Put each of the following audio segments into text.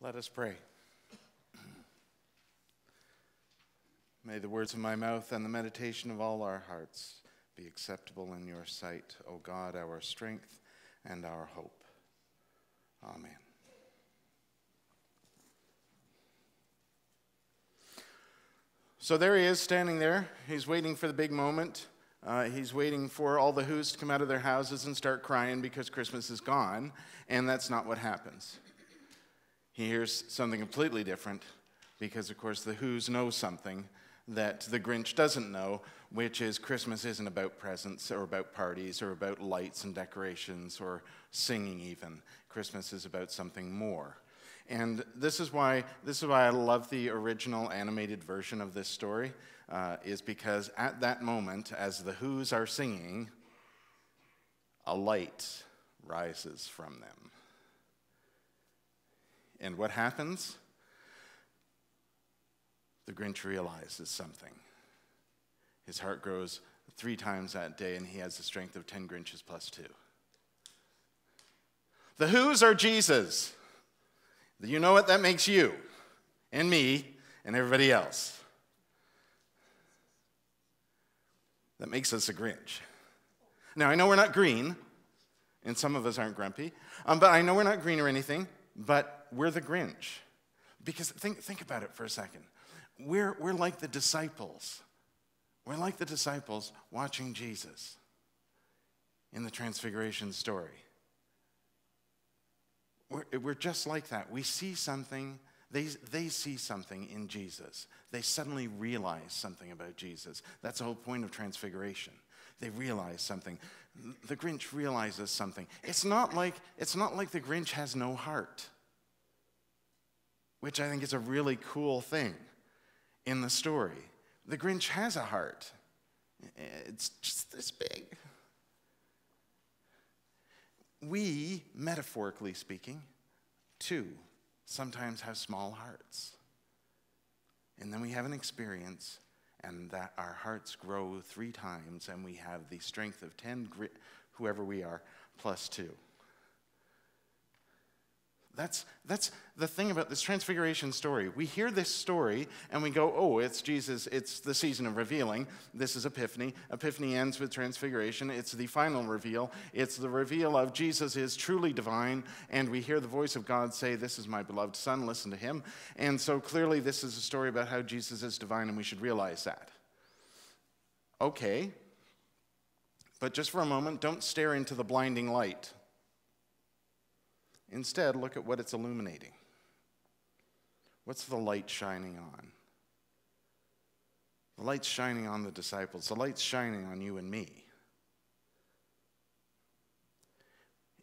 Let us pray. May the words of my mouth and the meditation of all our hearts be acceptable in your sight, O God, our strength and our hope. Amen. So there he is, standing there. He's waiting for the big moment. He's waiting for all the Who's to come out of their houses and start crying because Christmas is gone, and that's not what happens. He hears something completely different because, of course, the Who's know something that the Grinch doesn't know, which is Christmas isn't about presents or about parties or about lights and decorations or singing even. Christmas is about something more. And this is why I love the original animated version of this story, is because at that moment, as the Who's are singing, a light rises from them. And what happens? The Grinch realizes something. His heart grows 3 times that day, and he has the strength of 10 Grinches plus 2. The Who's are Jesus. You know what that makes you, and me, and everybody else. That makes us a Grinch. Now, I know we're not green, and some of us aren't grumpy, but I know we're not green or anything, but we're the Grinch. Because think about it for a second. We're like the disciples. We're like the disciples watching Jesus in the Transfiguration story. We're just like that. We see something, they see something in Jesus. They suddenly realize something about Jesus. That's the whole point of Transfiguration. They realize something. The Grinch realizes something. It's not like the Grinch has no heart, which I think is a really cool thing in the story. The Grinch has a heart. It's just this big. We, metaphorically speaking, too, sometimes have small hearts. And then we have an experience, and that our hearts grow 3 times, and we have the strength of 10, whoever we are, plus 2. That's the thing about this Transfiguration story. We hear this story and we go, oh, it's Jesus, it's the season of revealing. This is Epiphany. Epiphany ends with Transfiguration. It's the final reveal. It's the reveal of Jesus is truly divine, and we hear the voice of God say, this is my beloved Son, listen to him. And so clearly this is a story about how Jesus is divine, and we should realize that. Okay, but just for a moment, don't stare into the blinding light. Instead, look at what it's illuminating. What's the light shining on? The light's shining on the disciples. The light's shining on you and me.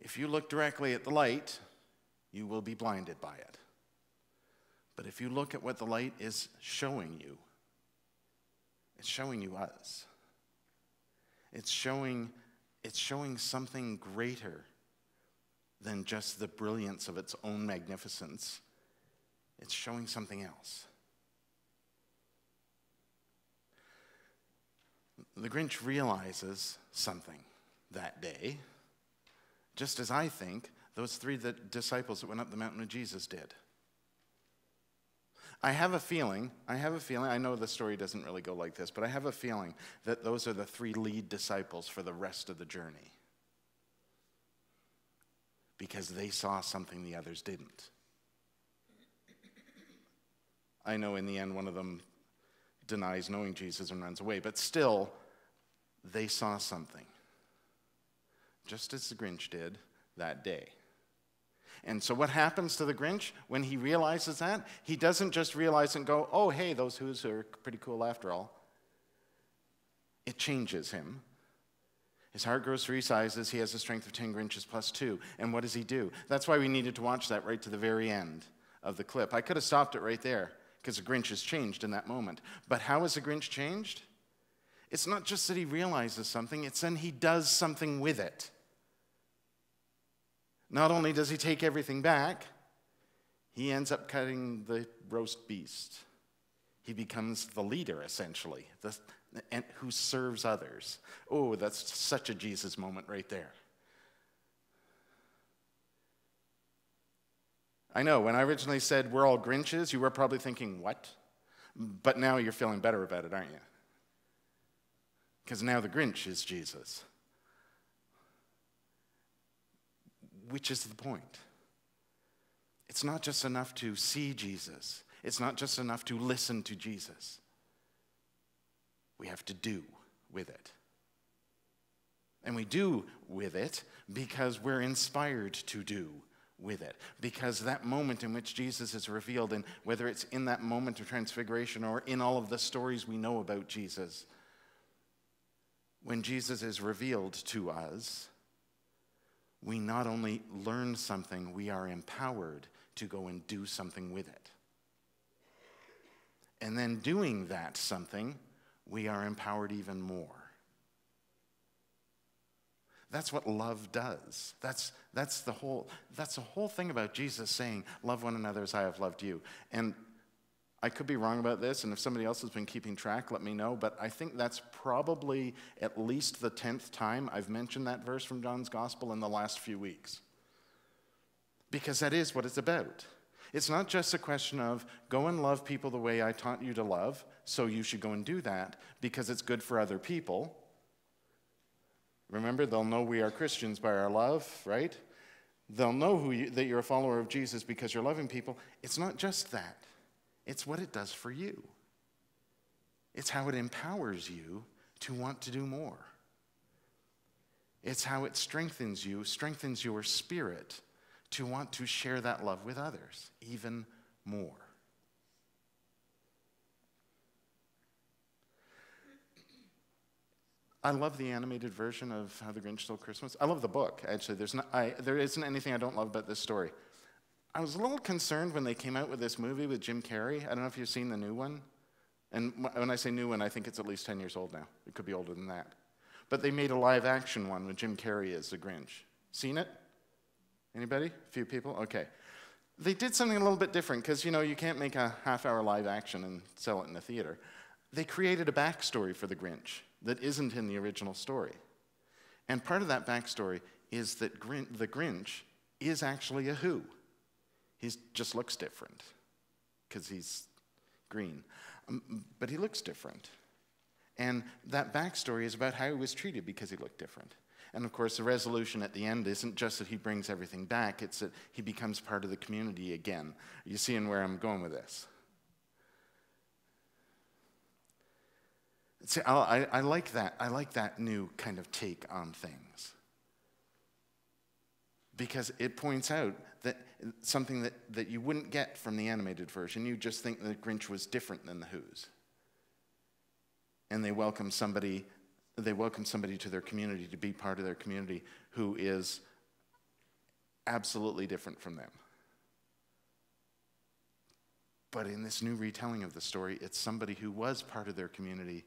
If you look directly at the light, you will be blinded by it. But if you look at what the light is showing you, it's showing you us. It's showing something greater than just the brilliance of its own magnificence. It's showing something else. The Grinch realizes something that day, just as I think those 3 disciples that went up the mountain with Jesus did. I have a feeling, I know the story doesn't really go like this, but I have a feeling that those are the 3 lead disciples for the rest of the journey. Because they saw something the others didn't. I know in the end one of them denies knowing Jesus and runs away, but still, they saw something. Just as the Grinch did that day. And so what happens to the Grinch when he realizes that? He doesn't just realize and go, oh, hey, those Who's are pretty cool after all. It changes him. His heart grows 3 sizes. He has the strength of 10 Grinches plus 2. And what does he do? That's why we needed to watch that right to the very end of the clip. I could have stopped it right there because the Grinch has changed in that moment. But how has the Grinch changed? It's not just that he realizes something, it's then he does something with it. Not only does he take everything back, he ends up cutting the roast beast. He becomes the leader, essentially, and who serves others. Oh, that's such a Jesus moment right there. I know, when I originally said we're all Grinches, you were probably thinking, what? But now you're feeling better about it, aren't you? Because now the Grinch is Jesus. Which is the point. It's not just enough to see Jesus. It's not just enough to listen to Jesus. We have to do with it. And we do with it because we're inspired to do with it. Because that moment in which Jesus is revealed, and whether it's in that moment of transfiguration or in all of the stories we know about Jesus, when Jesus is revealed to us, we not only learn something, we are empowered to go and do something with it. And then doing that something, we are empowered even more. That's what love does. That's the whole thing about Jesus saying, love one another as I have loved you. And I could be wrong about this, and if somebody else has been keeping track, let me know, but I think that's probably at least the 10th time I've mentioned that verse from John's Gospel in the last few weeks. Because that is what it's about. It's not just a question of go and love people the way I taught you to love, so you should go and do that because it's good for other people. Remember, they'll know we are Christians by our love, right? They'll know that you're a follower of Jesus because you're loving people. It's not just that. It's what it does for you. It's how it empowers you to want to do more. It's how it strengthens you, strengthens your spirit to want to share that love with others even more. I love the animated version of How the Grinch Stole Christmas. I love the book, actually. There isn't anything I don't love about this story. I was a little concerned when they came out with this movie with Jim Carrey. I don't know if you've seen the new one. And when I say new one, I think it's at least 10 years old now. It could be older than that. But they made a live-action one with Jim Carrey as the Grinch. Seen it? Anybody? A few people? Okay. They did something a little bit different because, you can't make a half-hour live action and sell it in the theater. They created a backstory for the Grinch that isn't in the original story. And part of that backstory is that the Grinch is actually a Who. He just looks different because he's green. But he looks different. And that backstory is about how he was treated because he looked different. And of course, the resolution at the end isn't just that he brings everything back, it's that he becomes part of the community again. Are you seeing where I'm going with this? See, I like that. I like that new kind of take on things. Because it points out that something that you wouldn't get from the animated version. You just think the Grinch was different than the Who's. And they welcome somebody to their community, to be part of their community, who is absolutely different from them. But in this new retelling of the story, it's somebody who was part of their community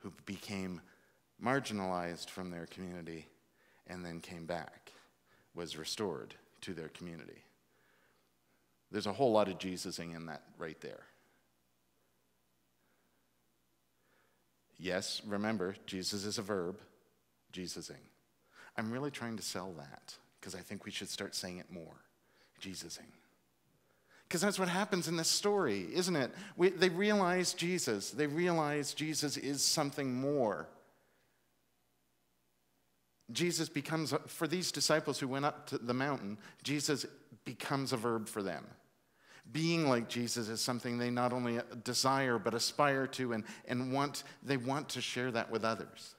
who became marginalized from their community and then came back, was restored to their community. There's a whole lot of Jesusing in that right there. Yes, remember, Jesus is a verb, Jesusing. I'm really trying to sell that because I think we should start saying it more, Jesusing. Because that's what happens in this story, isn't it? They realize Jesus. They realize Jesus is something more. Jesus becomes, for these disciples who went up to the mountain, Jesus becomes a verb for them. Being like Jesus is something they not only desire but aspire to and want. They want to share that with others.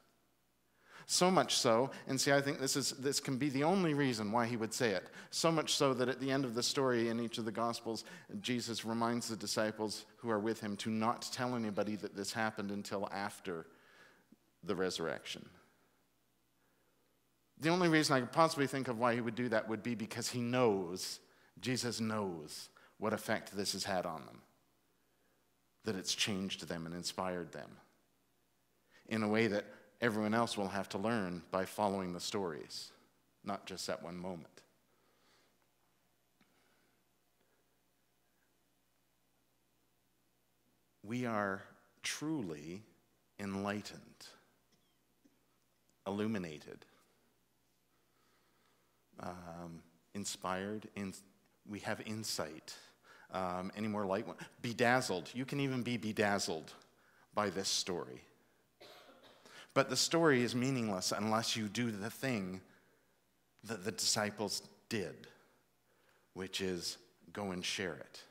So much so, and see, I think this can be the only reason why he would say it. So much so that at the end of the story in each of the Gospels, Jesus reminds the disciples who are with him to not tell anybody that this happened until after the resurrection. The only reason I could possibly think of why he would do that would be because Jesus knows what effect this has had on them. That it's changed them and inspired them in a way that everyone else will have to learn by following the stories, not just that one moment. We are truly enlightened, illuminated, inspired. We have insight. Any more light? Bedazzled. You can even be bedazzled by this story. But the story is meaningless unless you do the thing that the disciples did, which is go and share it.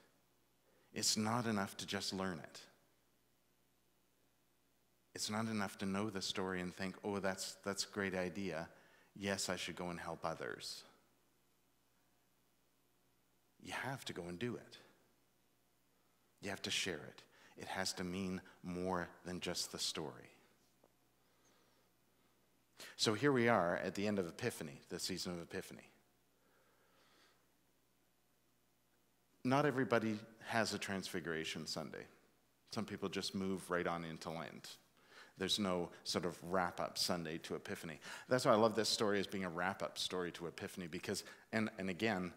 It's not enough to just learn it. It's not enough to know the story and think, oh, that's a great idea. Yes, I should go and help others. You have to go and do it. You have to share it. It has to mean more than just the story. So here we are at the end of Epiphany, the season of Epiphany. Not everybody has a Transfiguration Sunday. Some people just move right on into Lent. There's no sort of wrap-up Sunday to Epiphany. That's why I love this story as being a wrap-up story to Epiphany, because, and again,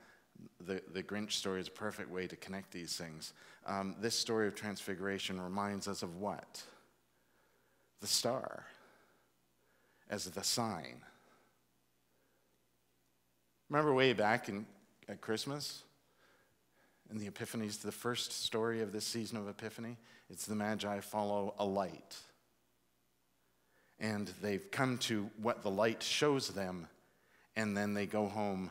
the Grinch story is a perfect way to connect these things. This story of Transfiguration reminds us of what? The star as the sign. Remember way back at Christmas? In the Epiphanies, the first story of this season of Epiphany, it's the Magi follow a light. And they've come to what the light shows them, and then they go home,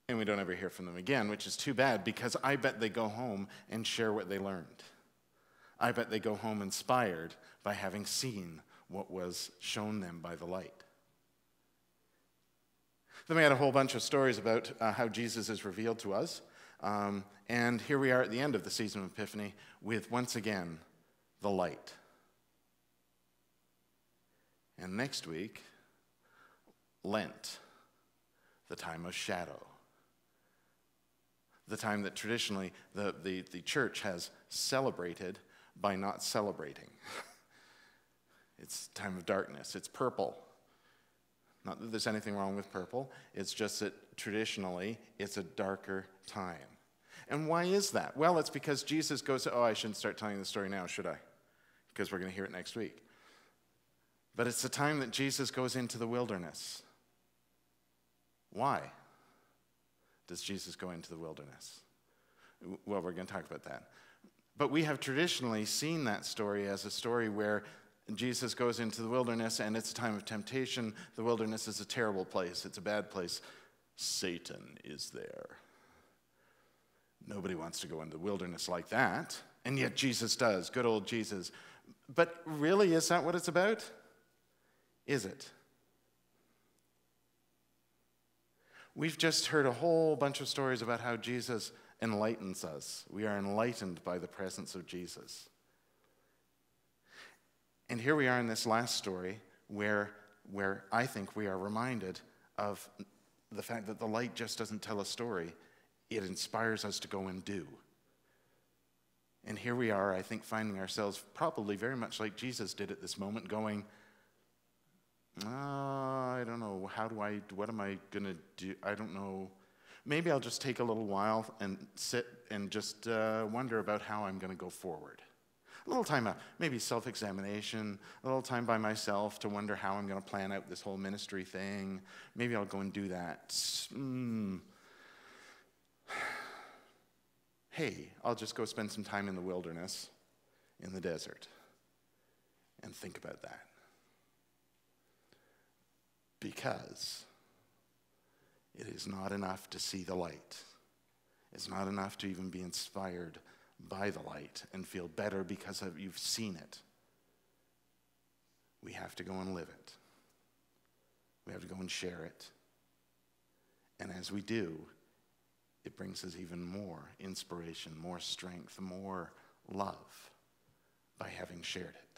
and we don't ever hear from them again, which is too bad, because I bet they go home and share what they learned. I bet they go home inspired by having seen what was shown them by the light. Then we had a whole bunch of stories about how Jesus is revealed to us. And here we are at the end of the season of Epiphany with, once again, the light. And next week, Lent, the time of shadow. The time that traditionally the church has celebrated by not celebrating. It's time of darkness. It's purple. Not that there's anything wrong with purple. It's just that traditionally it's a darker time. And why is that? Well, it's because Jesus goes, I shouldn't start telling the story now, should I? Because we're going to hear it next week. But it's the time that Jesus goes into the wilderness. Why does Jesus go into the wilderness? Well, we're going to talk about that. But we have traditionally seen that story as a story where Jesus goes into the wilderness and it's a time of temptation. The wilderness is a terrible place. It's a bad place. Satan is there. Nobody wants to go into the wilderness like that. And yet Jesus does. Good old Jesus. But really, is that what it's about? Is it? We've just heard a whole bunch of stories about how Jesus enlightens us. We are enlightened by the presence of Jesus. And here we are in this last story where I think we are reminded of the fact that the light just doesn't tell a story. It inspires us to go and do. And here we are, I think, finding ourselves probably very much like Jesus did at this moment, going, I don't know, what am I going to do? I don't know. Maybe I'll just take a little while and sit and just wonder about how I'm going to go forward. A little time, maybe self-examination, a little time by myself to wonder how I'm going to plan out this whole ministry thing. Maybe I'll go and do that. Hey, I'll just go spend some time in the wilderness, in the desert, and think about that. Because it is not enough to see the light. It's not enough to even be inspired by the light and feel better because you've seen it. We have to go and live it. We have to go and share it. And as we do, it brings us even more inspiration, more strength, more love by having shared it.